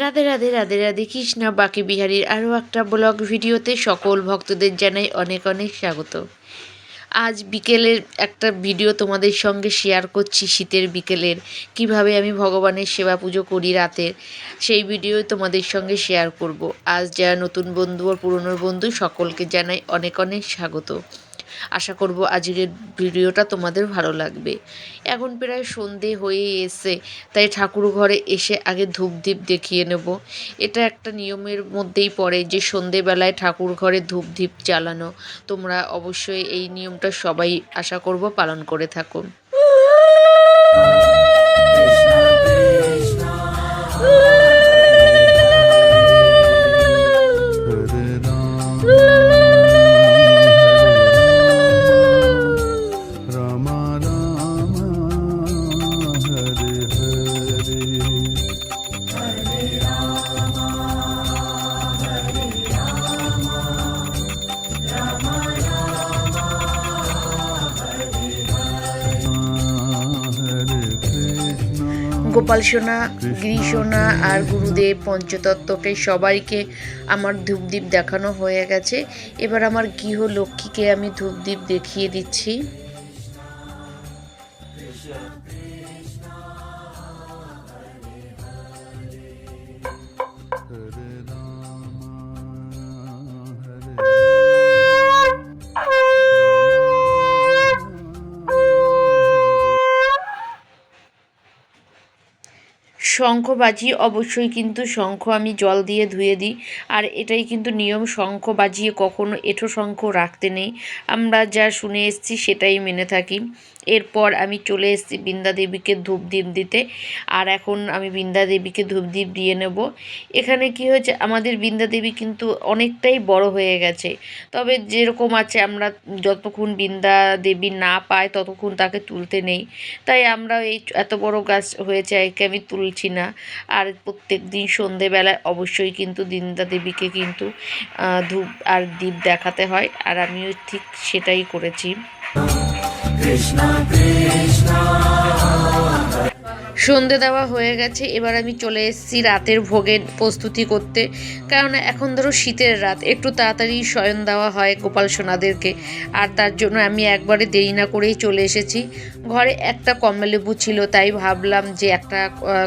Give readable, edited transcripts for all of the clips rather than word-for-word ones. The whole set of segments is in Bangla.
রাধে রাধে রাধে রাধে কৃষ্ণা বাঁকে বিহারীর আরও একটা ব্লগ ভিডিওতে সকল ভক্তদের জানাই অনেক অনেক স্বাগত। আজ বিকেলের একটা ভিডিও তোমাদের সঙ্গে শেয়ার করছি, শীতের বিকেলের কিভাবে আমি ভগবানের সেবা পুজো করি রাতের, সেই ভিডিও তোমাদের সঙ্গে শেয়ার করব। আজ যারা নতুন বন্ধু ও পুরনো বন্ধু সকলকে জানাই অনেক অনেক স্বাগত। আশা করব আজকের ভিডিওটা তোমাদের ভালো লাগবে। এখন প্রায় সন্ধে হয়ে এসে, তাই ঠাকুর ঘরে এসে আগে ধূপদীপ দেখিয়ে নেব। এটা একটা নিয়মের মধ্যেই পড়ে যে সন্ধেবেলায় ঠাকুর ঘরে ধূপদীপ জ্বালানো। তোমরা অবশ্যই এই নিয়মটা সবাই আশা করব পালন করে থাকো। গোপাল সোনা, গিরি সোনা আর গুরুদেব পঞ্চতত্ত্বকে সবাইকে আমার ধূপদীপ দেখানো হয়ে গেছে। এবার আমার গৃহলক্ষ্মীকে আমি ধূপদীপ দেখিয়ে দিচ্ছি। শঙ্খ বাজিয়ে, অবশ্যই কিন্তু শঙ্খ আমি জল দিয়ে ধুয়ে দিই, আর এটাই কিন্তু নিয়ম, শঙ্খ বাজিয়ে কখনো এঁঠো শঙ্খ রাখতে নেই। আমরা যা শুনে এসেছি সেটাই মেনে থাকি। এরপর আমি চলে এসেছি বৃন্দা দেবীকে ধূপদীপ দিতে, আর এখন আমি বৃন্দা দেবীকে ধূপদীপ দিয়ে নেব। এখানে কি হয়েছে, আমাদের বৃন্দা দেবী কিন্তু অনেকটাই বড় হয়ে গেছে, তবে যেরকম আছে আমরা যতক্ষণ বৃন্দা দেবী না পাই ততক্ষণ তাকে তুলতে নেই। তাই আমরা এই এত বড় গাছ হয়েছে একে আমি তুলছি না। আর প্রত্যেক দিন সন্ধেবেলায় অবশ্যই কিন্তু বৃন্দা দেবীকে কিন্তু ধূপ আর দীপ দেখাতে হয়, আর আমিও ঠিক সেটাই করেছি। সন্ধে দেওয়া হয়ে গেছে, এবার আমি চলে এসেছি রাতের ভোগের প্রস্তুতি করতে। কারণ এখন ধরো শীতের রাত, একটু তাড়াতাড়ি শয়ন দেওয়া হয় গোপাল সোনাদেরকে, আর তার জন্য আমি একবারে দেরি না করেই চলে এসেছি। ঘরে একটা কমলালেবু ছিল, তাই ভাবলাম যে একটা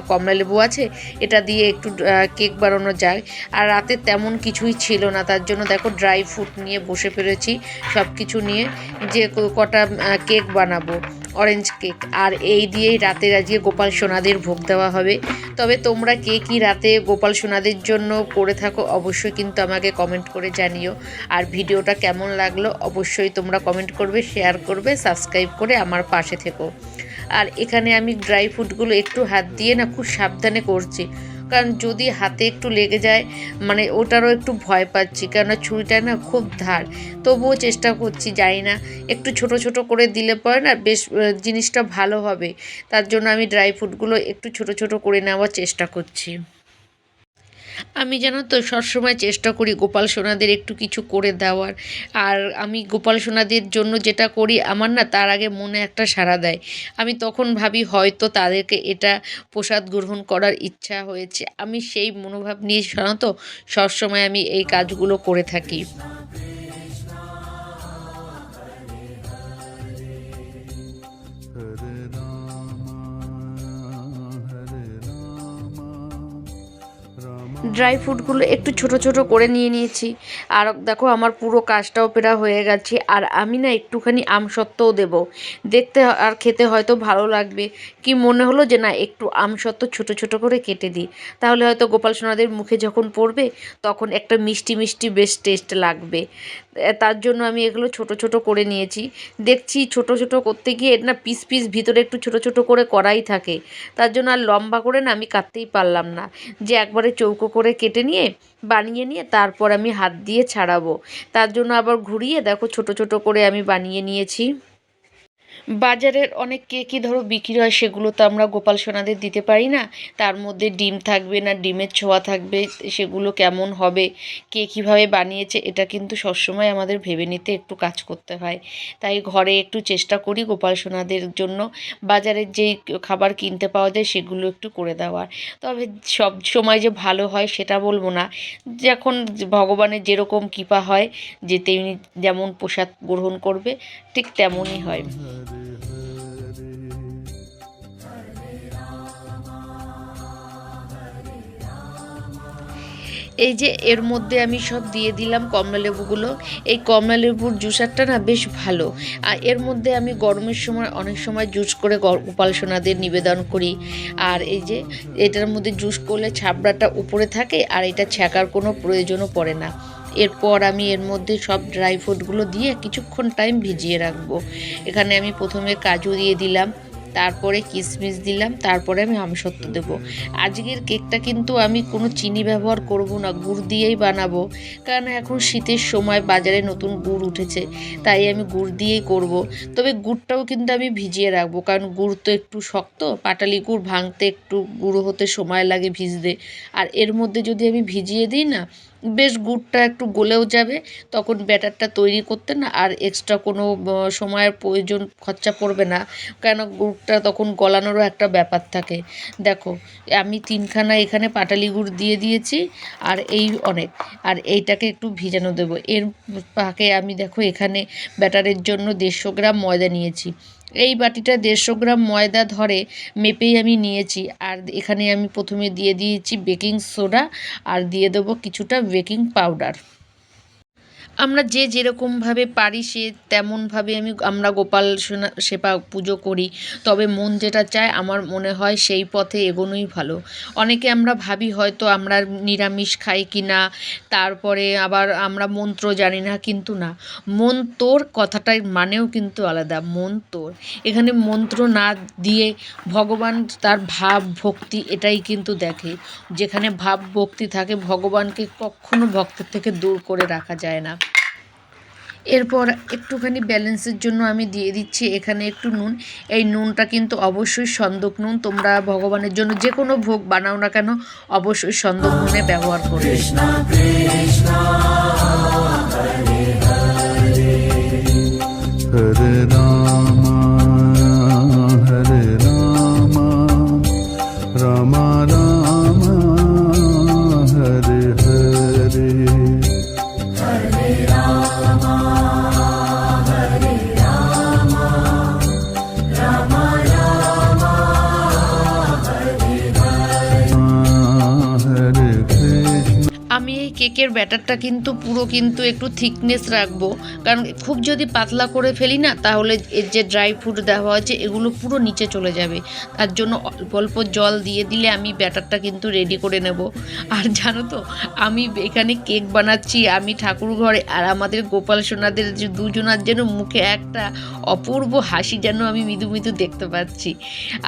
কমলালেবু আছে, এটা দিয়ে একটু কেক বানানো যায়। আর রাতে তেমন কিছুই ছিল না, তার জন্য দেখো ড্রাই ফ্রুট নিয়ে বসে পেরেছি, সব কিছু নিয়ে যে কটা কেক বানাবো, অরেঞ্জ কেক, আর এই দিয়েই রাতে আজকে গোপাল সোনাদের ভোগ দেওয়া হবে। তবে তোমরা কে কী রাতে গোপাল সোনাদের জন্য করে থাকো অবশ্যই কিন্তু আমাকে কমেন্ট করে জানিও। আর ভিডিওটা কেমন লাগলো অবশ্যই তোমরা কমেন্ট করবে, শেয়ার করবে, সাবস্ক্রাইব করে আমার পাশে থেকো। আর এখানে আমি ড্রাই ফ্রুটগুলো একটু হাত দিয়ে না খুব সাবধানে করছি, কারণ যদি হাতে একটু লেগে যায় মানে ওটারও একটু ভয় পাচ্ছি, কেননা ছুরিটা না খুব ধার। তবুও চেষ্টা করছি, জানি না একটু ছোট ছোট করে দিলে পরে না বেশ জিনিসটা ভালো হবে। তার জন্য আমি ড্রাই ফ্রুটগুলো একটু ছোট ছোট করে নেওয়ার চেষ্টা করছি। আমি জানো তো সবসময় চেষ্টা করি গোপাল সোনাদের একটু কিছু করে দেওয়ার। আর আমি গোপাল সোনাদের জন্য যেটা করি আমার না তার আগে মনে একটা সাড়া দেয়। আমি তখন ভাবি হয়তো তাদেরকে এটা প্রসাদ গ্রহণ করার ইচ্ছা হয়েছে। আমি সেই মনোভাব নিয়ে সাধারণত সবসময় আমি এই কাজগুলো করে থাকি। ড্রাই ফ্রুটগুলো একটু ছোট ছোট করে নিয়েছি। আর দেখো আমার পুরো কাজটাও প্রায় হয়ে গেছে। আর আমি না একটুখানি আমসত্ত্বও দেবো, দেখতে আর খেতে হয়তো ভালো লাগবে। কি মনে হলো যে না একটু আমসত্ত্ব ছোট ছোট করে কেটে দিই, তাহলে হয়তো গোপাল সোনাদের মুখে যখন পড়বে তখন একটা মিষ্টি মিষ্টি বেশ টেস্ট লাগবে। তার জন্য আমি এগুলো ছোট ছোট করে নিয়েছি। দেখছি ছোট ছোট করতে গিয়ে না পিস পিস ভিতরে একটু ছোট ছোট করে করাই থাকে, তার জন্য আর লম্বা করে না আমি কাটতেই পারলাম না, যে একবারে চৌকো করে কেটে নিয়ে বানিয়ে নিয়ে তারপর আমি হাত দিয়ে ছাড়াবো। তার জন্য আবার ঘুরিয়ে দেখো ছোট ছোট করে আমি বানিয়ে নিয়েছি। বাজারের অনেক কেকই ধরো বিক্রি হয়, সেগুলো তো আমরা গোপাল সোনাদের দিতে পারি না। তার মধ্যে ডিম থাকবে না ডিমের ছোঁয়া থাকবে, সেগুলো কেমন হবে, কে কীভাবে বানিয়েছে, এটা কিন্তু সবসময় আমাদের ভেবে নিতে একটু কাজ করতে হয়। তাই ঘরে একটু চেষ্টা করি গোপাল সোনাদের জন্য বাজারের যেই খাবার কিনতে পাওয়া যায় সেগুলো একটু করে দেওয়ার। তবে সব সময় যে ভালো হয় সেটা বলবো না, যখন ভগবানের যেরকম কৃপা হয়, যে তেমনি যেমন প্রসাদ গ্রহণ করবে ঠিক তেমনই হয়। এই যে এর মধ্যে আমি সব দিয়ে দিলাম কমলালেবুগুলো। এই কমলালেবুর জুসারটা না বেশ ভালো। আর এর মধ্যে আমি গরমের সময় অনেক সময় জুস করে গোপাল সোনাদের নিবেদন করি। আর এই যে এটার মধ্যে জুস করলে ছাবড়াটা উপরে থাকে আর এটা ছ্যাঁকার কোনো প্রয়োজনও পড়ে না। এরপর আমি এর মধ্যে সব ড্রাই ফ্রুটগুলো দিয়ে কিছুক্ষণ টাইম ভিজিয়ে রাখবো। এখানে আমি প্রথমে কাজু দিয়ে দিলাম, তারপরে কিশমিশ দিলাম, তারপরে আমি আমসত্ত্ব দেবো। আজকের কেকটা কিন্তু আমি কোনো চিনি ব্যবহার করব না, গুড় দিয়েই বানাবো। কারণ এখন শীতের সময় বাজারে নতুন গুড় উঠেছে, তাই আমি গুড় দিয়েই করব। তবে গুড়টাও কিন্তু আমি ভিজিয়ে রাখবো, কারণ গুড় তো একটু শক্ত, পাটালি গুড় ভাঙতে একটু গুঁড়ো হতে সময় লাগে ভিজতে। আর এর মধ্যে যদি আমি ভিজিয়ে দিই না, বেশ গুড়টা একটু গলেও যাবে, তখন ব্যাটারটা তৈরি করতে না আর এক্সট্রা কোনো সময়ের প্রয়োজন খরচা পড়বে না, কেন গুড়টা তখন গলানোরও একটা ব্যাপার থাকে। দেখো আমি 3খানা এখানে পাটালি গুড় দিয়ে দিয়েছি, আর এই অনেক। আর এইটাকে একটু ভিজানো দেবো। এর ফাঁকে আমি দেখো এখানে ব্যাটারের জন্য 150 গ্রাম ময়দা নিয়েছি। এই বাটিটা 150 গ্রাম ময়দা ধরে মেপেই আমি নিয়েছি। আর এখানে আমি প্রথমে দিয়ে দিয়েছি বেকিং সোডা, আর দিয়ে দেবো কিছুটা বেকিং পাউডার। আমরা যে যেরকমভাবে পারি সে তেমনভাবে আমরা গোপাল সেবা পুজো করি। তবে মন যেটা চায় আমার মনে হয় সেই পথে এগোনোই ভালো। অনেকে আমরা ভাবি হয়তো আমরা নিরামিষ খাই কি না, তারপরে আবার আমরা মন্ত্র জানি না, কিন্তু না, মন তোর কথাটার মানেও কিন্তু আলাদা। মন তোর, এখানে মন্ত্র না দিয়ে ভগবান তার ভাব ভক্তি এটাই কিন্তু দেখে। যেখানে ভাব ভক্তি থাকে ভগবানকে কখনো ভক্তের থেকে দূর করে রাখা যায় না। এরপর একটুখানি ব্যালেন্সের জন্য আমি দিয়ে দিচ্ছি এখানে একটু নুন। এই নুনটা কিন্তু অবশ্যই সন্দক নুন। তোমরা ভগবানের জন্য যে কোনো ভোগ বানাও না কেন অবশ্যই সন্দক নুনে ব্যবহার করবে। হরে রাম হরে রাম রাম রাম হরে হরে। হরে রাম হরে রাম রাম রাম হরে হরে কৃষ্ণ। আমি এই কেকের ব্যাটারটা কিন্তু পুরো কিন্তু একটু থিকনেস রাখবো, কারণ খুব যদি পাতলা করে ফেলি না তাহলে এর যে ড্রাই ফ্রুট দেওয়া আছে এগুলো পুরো নিচে চলে যাবে। তার জন্য অল্প অল্প জল দিয়ে দিলে আমি ব্যাটারটা কিন্তু রেডি করে নেব। আর জানো তো আমি এখানে কেক বানাচ্ছি আমি ঠাকুর ঘরে, আর আমাদের গোপাল সোনাদের যে দুজনার যেন মুখে একটা অপূর্ব হাসি যেন আমি মৃদু মৃদু দেখতে পাচ্ছি।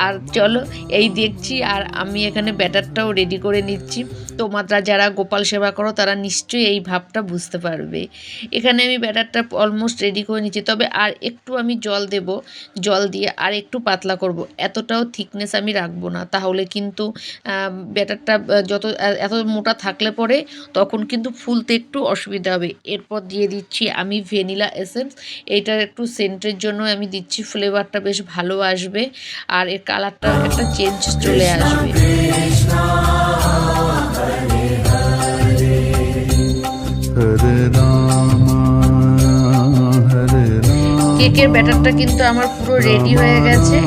আর চলো এই দেখছি, আর আমি এখানে ব্যাটারটাও রেডি করে নিচ্ছি। তোমরা যারা গোপাল সেবা করো তারা নিশ্চয়ই এই ভাবটা বুঝতে পারবে। এখানে আমি ব্যাটারটা অলমোস্ট রেডি করে নিচ্ছি, তবে আর একটু আমি জল দেব, জল দিয়ে আর একটু পাতলা করব। এতটাও থিকনেস আমি রাখবো না, তাহলে কিন্তু ব্যাটারটা এত মোটা থাকলে পরে তখন কিন্তু ফুলতে একটু অসুবিধা হবে। এরপর দিয়ে দিচ্ছি আমি ভ্যানিলা এসেন্স। এইটার একটু সেন্টের জন্য আমি দিচ্ছি, ফ্লেভারটা বেশ ভালো আসবে আর এর কালারটা একটা চেঞ্জ চলে আসবে। কেকের ব্যাটারটা কিন্তু আমার পুরো রেডি হয়ে গেছে।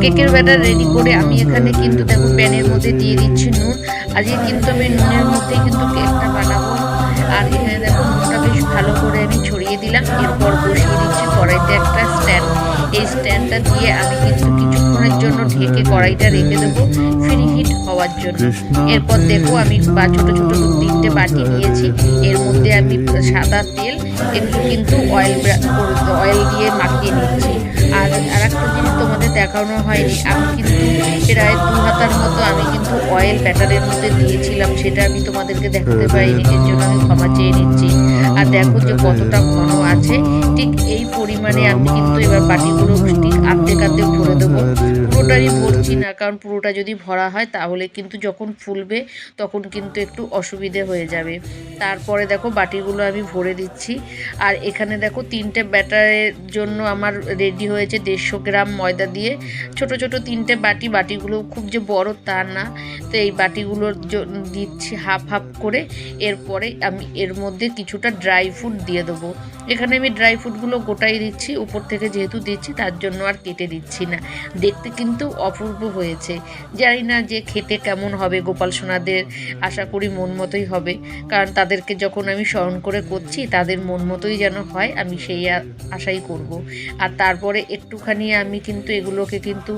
কেকের ব্যাটার রেডি করে আমি এখানে কিন্তু দেখো প্যানের মধ্যে দিয়ে দিচ্ছি নুন। আজকে কিন্তু আমি নুনের মধ্যেই কিন্তু কেকটা বানাবো। আর এখানে দেখো নুনটা বেশ ভালো করে আমি ছড়িয়ে দিলাম। এরপর বসিয়ে দিচ্ছি কড়াইতে একটা স্ট্যান্ড। এই স্ট্যান্ডটা দিয়ে আমি কিন্তু কিছুক্ষণের জন্য ঢেকে কড়াইটা রেখে দেবো ফ্রি হিট হওয়ার জন্য। এরপর দেখো আমি ছোটো ছোটো 3টে বাটি নিয়েছি। এর মধ্যে আমি সাদা তেল একটু কিন্তু অয়েল দিয়ে মাখিয়ে নিচ্ছি। আর একটা জিনিস তোমাদের দেখানো হয়নি, আমি কিন্তু প্রায় 2 হাতার মতো আমি কিন্তু অয়েল ব্যাটারের মধ্যে দিয়েছিলাম, সেটা আমি তোমাদেরকে দেখাতে পারিনি, এর জন্য আমি ক্ষমা চেয়ে নিচ্ছি। আর দেখো যে কতটা ঘন আছে, ঠিক এই পরিমাণে আমি কিন্তু এবার বাটিগুলো বাটিগুলো ঠিক আর্ধেক আর্ধেক ভরে দেবো। পুরোটাই ভরছি না, কারণ পুরোটা যদি ভরা হয় তাহলে কিন্তু যখন ফুলবে তখন কিন্তু একটু অসুবিধে হয়ে যাবে। তারপরে দেখো বাটিগুলো আমি ভরে দিচ্ছি। আর এখানে দেখো 3টে ব্যাটারের জন্য আমার রেডি হয়েছে 150 গ্রাম ময়দা দিয়ে। ছোট ছোট 3টে বাটি, বাটিগুলো খুব যে বড় তা না। তো এই বাটিগুলোর দিচ্ছি হাফ হাফ করে। এরপরে আমি এর মধ্যে কিছুটা ড্রাই ফ্রুট দিয়ে দেবো। এখানে আমি ড্রাই ফ্রুটগুলো গোটাই দিচ্ছি, উপর থেকে যেহেতু দিচ্ছি তার জন্য আর কেটে দিচ্ছি না। দেখতে কিন্তু অপূর্ব হয়েছে। জানি না যে খেতে কেমন হবে গোপাল সোনাদের, আশা করি মন মতোই হবে, কারণ তাদেরকে যখন আমি স্মরণ করে করছি তাদের মন মতোই যেন হয়, আমি সেই আশাই করব। আর তারপরে একটুখানি আমি কিন্তু এগুলোকে কিন্তু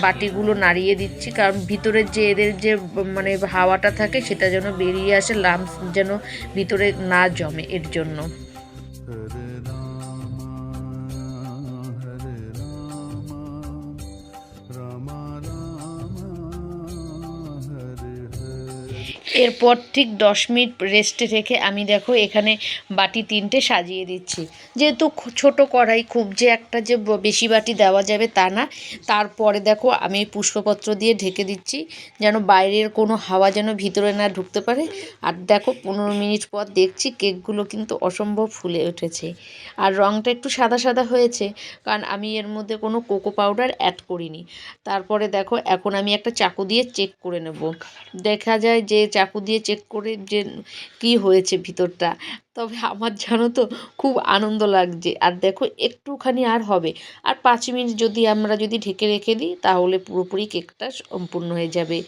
বাটিগুলো নাড়িয়ে দিচ্ছি, কারণ ভিতরের যে এদের যে মানে হাওয়াটা থাকে সেটা যেন বেরিয়ে আসে, লাম্পস যেন ভিতরে না জমে, এর জন্য। Hare Rama, Rama Rama, Hare Hare. এরপর ঠিক 10 মিনিট রেস্টে রেখে আমি দেখো এখানে বাটি 3টে সাজিয়ে দিচ্ছি। যেহেতু ছোট কড়াই, খুব যে একটা যে বেশি বাটি দেওয়া যাবে তা না। তারপরে দেখো আমি পুষ্পপত্র দিয়ে ঢেকে দিচ্ছি, যেন বাইরের কোনো হাওয়া যেন ভিতরে না ঢুকতে পারে। আর দেখো 15 মিনিট পর দেখছি কেকগুলো কিন্তু অসম্ভব ফুলে উঠেছে। আর রঙটা একটু সাদা সাদা হয়েছে, কারণ আমি এর মধ্যে কোনো কোকো পাউডার অ্যাড করিনি। তারপরে দেখো এখন আমি একটা চাকু দিয়ে চেক করে নেব। দেখা যায় যে চাকু দিয়ে চেক করে যে কি হয়েছে ভিতরটা। তবে আমার জানো তো খুব আনন্দ লাগছে। আর দেখো একটুখানি আর হবে, আর 5 মিনিট যদি আমরা ঢেকে রেখে দিই তাহলে পুরোপুরি কেকটা সম্পূর্ণ হয়ে যাবে।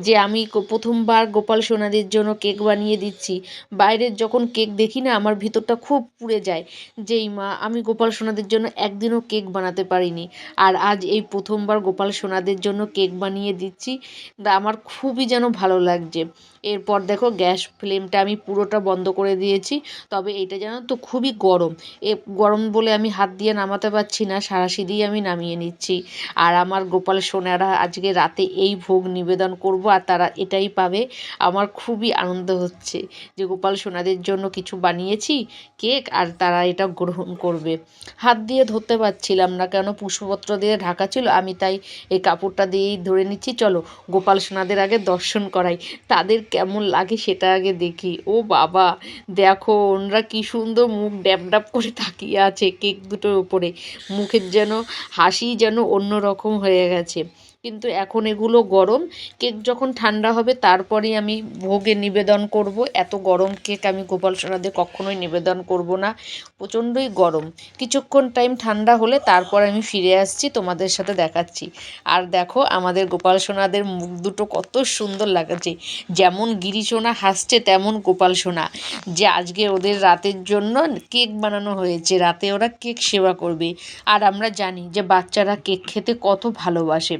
যে আমি প্রথমবার গোপাল সোনাদের জন্য কেক বানিয়ে দিচ্ছি, বাইরের যখন কেক দেখি না আমার ভিতরটা খুব পুড়ে যায়, যেই মা আমি গোপাল সোনাদের জন্য একদিনও কেক বানাতে পারিনি, আর আজ এই প্রথমবার গোপাল সোনাদের জন্য কেক বানিয়ে দিচ্ছি। আমার খুবই যেন ভালো লাগছে। এরপর দেখো গ্যাস ফ্লেমটা আমি পুরোটা বন্ধ করে দিয়েছি। তবে এটা জানো তো খুবই গরম, গরম বলে আমি হাত দিয়ে নামাতে পারছি না, সারাশি আমি নামিয়ে নিচ্ছি। আর আমার গোপাল সোনারা আজকে রাতে এই ভোগ নিবেদন করব, আর তারা এটাই পাবে। আমার খুবই আনন্দ হচ্ছে যে গোপাল সোনাদের জন্য কিছু বানিয়েছি কেক, আর তারা এটা গ্রহণ করবে। হাত দিয়ে ধরতে পারছিলাম না, কেন পুষ্পপত্র দিয়ে ঢাকা ছিল, আমি তাই এই কাপড়টা দিয়েই ধরে নিচ্ছি। চলো গোপাল সোনাদের আগে দর্শন করাই, তাদের কেমন লাগে সেটা আগে দেখি। ও বাবা, দেখো ওনরা কি সুন্দর মুখ ড্যাব ড্যাব করে তাকিয়ে আছে কেক দুটোর উপরে, মুখের যেন হাসি যেন অন্য রকম হয়ে গেছে। কিন্তু এখন এগুলো গরম, কেক যখন ঠান্ডা হবে তারপরেই আমি ভোগে নিবেদন করব। এত গরম কেক আমি গোপাল সোনাদের কখনোই নিবেদন করব না, প্রচণ্ডই গরম। কিছুক্ষণ টাইম ঠান্ডা হলে তারপর আমি ফিরে আসছি, তোমাদের সাথে দেখাচ্ছি। আর দেখো আমাদের গোপাল সোনাদের মুখ দুটো কত সুন্দর লাগছে, যেমন গিরি সোনা হাসছে তেমন গোপাল সোনা, যে আজকে ওদের রাতের জন্য কেক বানানো হয়েছে, রাতে ওরা কেক সেবা করবে। আর আমরা জানি যে বাচ্চারা কেক খেতে কত ভালোবাসে।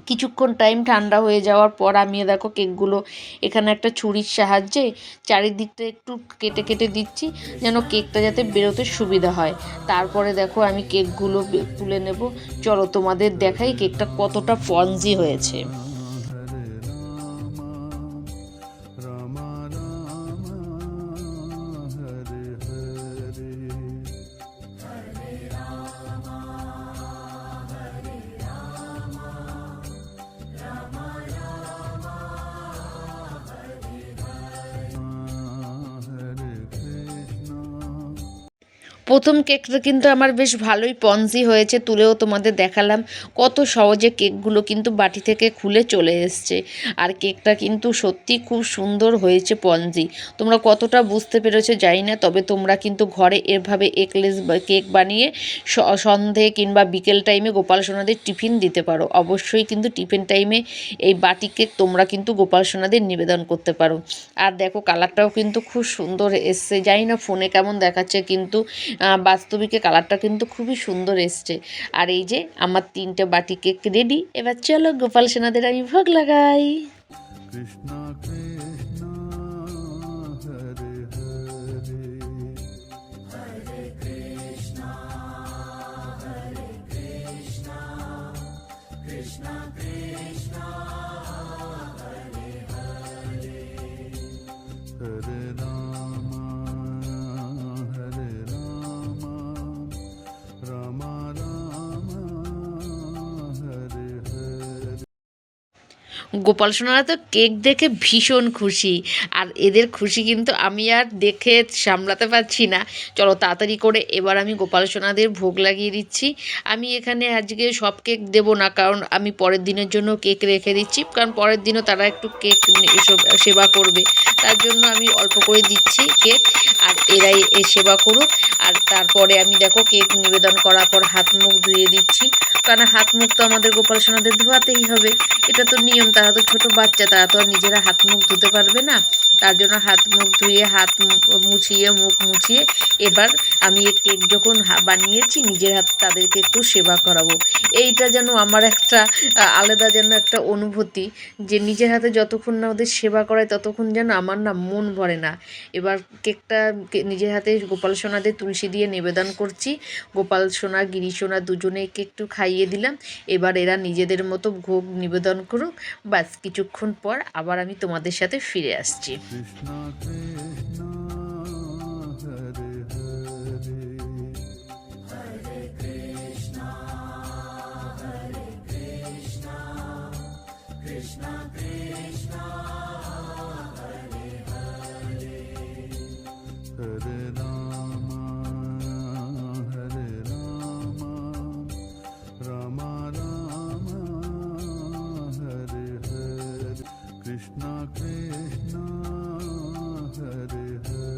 কিছুক্ষণ টাইম ঠান্ডা হয়ে যাওয়ার পর আমি দেখো কেকগুলো এখানে একটা ছুরির সাহায্যে চারিদিকটা একটু কেটে কেটে দিচ্ছি, যেন কেকটা যাতে বেরোতে সুবিধা হয়। তারপরে দেখো আমি কেকগুলো তুলে নেব। চলো তোমাদের দেখাই কেকটা কতটা স্পঞ্জি হয়েছে। Rama Rama, Hare Hare. Hare Krishna. প্রথম কেকটা কিন্তু আমার বেশ ভালোই স্পঞ্জি হয়েছে, তুলেও তোমাদের দেখালাম কত সহজে কেকগুলো কিন্তু বাটি থেকে খুলে চলে এসছে। আর কেকটা কিন্তু সত্যি খুব সুন্দর হয়েছে স্পঞ্জি। তোমরা কতটা বুঝতে পেরেছো জানি না, তবে তোমরা কিন্তু ঘরে এভাবে এগলেস কেক বানিয়ে সন্ধে কিংবা বিকেল টাইমে গোপাল সোনাদের টিফিন দিতে পারো। অবশ্যই কিন্তু টিফিন টাইমে এই বাটি কেক তোমরা কিন্তু গোপাল সোনাদের নিবেদন করতে পারো। আর দেখো কালারটাও কিন্তু খুব সুন্দর এসছে, জানি না ফোনে কেমন দেখাচ্ছে, কিন্তু বাস্তবিকে কালারটা কিন্তু খুবই সুন্দর এসছে। আর এই যে আমার 3টে বাটি কেক রেডি। এবার চলো গোপাল সোনাদের আমি ভোগ লাগাই। Krishna Krishna, Hare Hare. Hare Rama, Hare Rama, Rama Rama. Gopal Sonara তো কেক দেখে ভীষণ খুশি, আর এদের খুশি কিন্তু আমি আর দেখে সামলাতে পারছি না। চলো তাড়াতাড়ি করে এবার আমি গোপাল সোনাদের ভোগ লাগিয়ে দিচ্ছি। আমি এখানে আজকে সব কেক দেবো না, কারণ আমি পরের দিনের জন্য কেক রেখে দিচ্ছি, কারণ পরের দিনও তারা একটু কেক এসব সেবা করবে, তার জন্য আমি অল্প করে দিচ্ছি কেক, আর এরাই এ সেবা করুক। আর তারপরে আমি দেখো কেক নিবেদন করার পর হাত মুখ ধুয়ে দিচ্ছি, কারণ হাত মুখ তো আমাদের গোপাল সোনাদের ধোয়াতেই হবে, এটা তো নিয়ম। তারা তো ছোট বাচ্চা, তারা তো আর নিজেরা হাত মুখ ধুতে পারবে না, তার জন্য হাত মুখ ধুয়ে মুছিয়ে মুখ মুছিয়ে এবার আমি এই কেক যখন বানিয়েছি নিজের হাতে তাদেরকে একটু সেবা করাবো। এইটা যেন আমার একটা আলাদা যেন একটা অনুভূতি, যে নিজের হাতে যতক্ষণ না ওদের সেবা করায় ততক্ষণ যেন আমার না মন ভরে না। এবার কেকটা নিজের হাতে গোপাল সোনাদের তুলসী দিয়ে নিবেদন করছি। গোপাল সোনা গিরি সোনা দুজনেকে একটু খাইয়ে দিলাম, এবার এরা নিজেদের মতো ভোগ নিবেদন করুক। বাস কিছুক্ষণ পর আবার আমি তোমাদের সাথে ফিরে আসছি। Krishna Krishna Hare Hare Hare Rama Rama Rama Hare Hare Krishna Krishna Hare Hare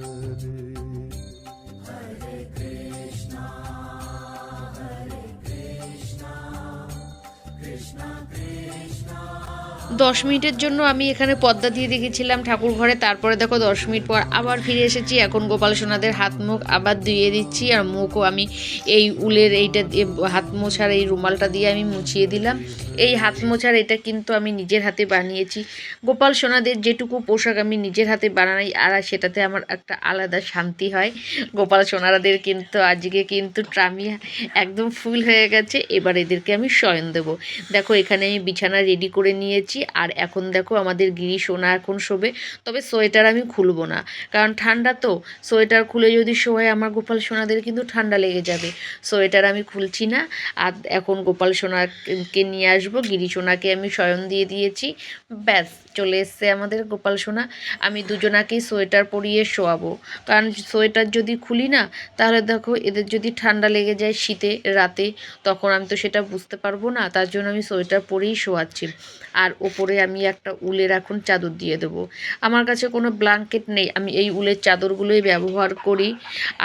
10 মিনিটের জন্য আমি এখানে পর্দা দিয়ে রেখেছিলাম ঠাকুর ঘরে, তারপরে দেখো 10 মিনিট পর আবার ফিরে এসেছি। এখন গোপাল সোনাদের হাত মুখ আবার ধুয়ে দিচ্ছি, আর মুখও আমি এই উলের এইটা হাত মোছার এই রুমালটা দিয়ে আমি মুছিয়ে দিলাম। এই হাত মোছার এটা কিন্তু আমি নিজের হাতে বানিয়েছি। গোপাল সোনাদের যেটুকু পোশাক আমি নিজের হাতে বানাই, আর সেটাতে আমার একটা আলাদা শান্তি হয়। গোপাল সোনাদের কিন্তু আজকে কিন্তু ট্রামি একদম ফুল হয়ে গেছে, এবার এদেরকে আমি শয়ন দেবো। দেখো এখানে আমি বিছানা রেডি করে নিয়েছি, আর এখন দেখো আমাদের গিরি সোনা এখন শোবে। তবে সোয়েটার আমি খুলবো না, কারণ ঠান্ডা তো, সোয়েটার খুলে যদি শোয় আমার গোপাল সোনাদের কিন্তু ঠান্ডা লেগে যাবে। সোয়েটার আমি খুলছি না। আর এখন গোপাল সোনাকে নিয়ে আসবো, গিরি সোনাকে আমি শয়ন দিয়ে দিয়েছি। ব্যাস চলে এসছে আমাদের গোপাল সোনা। আমি দুজনাকেই সোয়েটার পরিয়ে শোয়াবো, কারণ সোয়েটার যদি খুলি না তাহলে দেখো এদের যদি ঠান্ডা লেগে যায় শীতে রাতে, তখন আমি তো সেটা বুঝতে পারবো না, তার জন্য আমি সোয়েটার পরেই শোয়াচ্ছি। আর ওপরে আমি একটা উলের এখন চাদর দিয়ে দেবো। আমার কাছে কোনো ব্ল্যাঙ্কেট নেই, আমি এই উলের চাদরগুলোই ব্যবহার করি।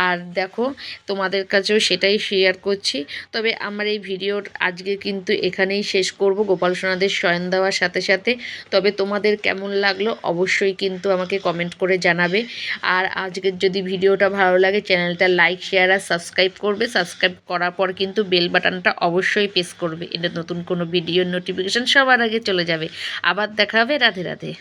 আর দেখো তোমাদের কাছেও সেটাই শেয়ার করছি। তবে আমার এই ভিডিওর আজকে কিন্তু এখানেই শেষ করব, গোপাল সোনাদের শয়ন দেওয়ার সাথে সাথে। তবে তোমাদের কেমন লাগলো অবশ্যই কিন্তু আমাকে কমেন্ট করে জানাবে। আর আজকের যদি ভিডিওটা ভালো লাগে চ্যানেলটা লাইক শেয়ার আর সাবস্ক্রাইব করবে। সাবস্ক্রাইব করার পর কিন্তু বেল বাটনটা অবশ্যই প্রেস করবে, এটা নতুন কোনো ভিডিওর নোটিফিকেশান সবার আগে চলে যাবে। আবার দেখা হবে। রাধে রাধে।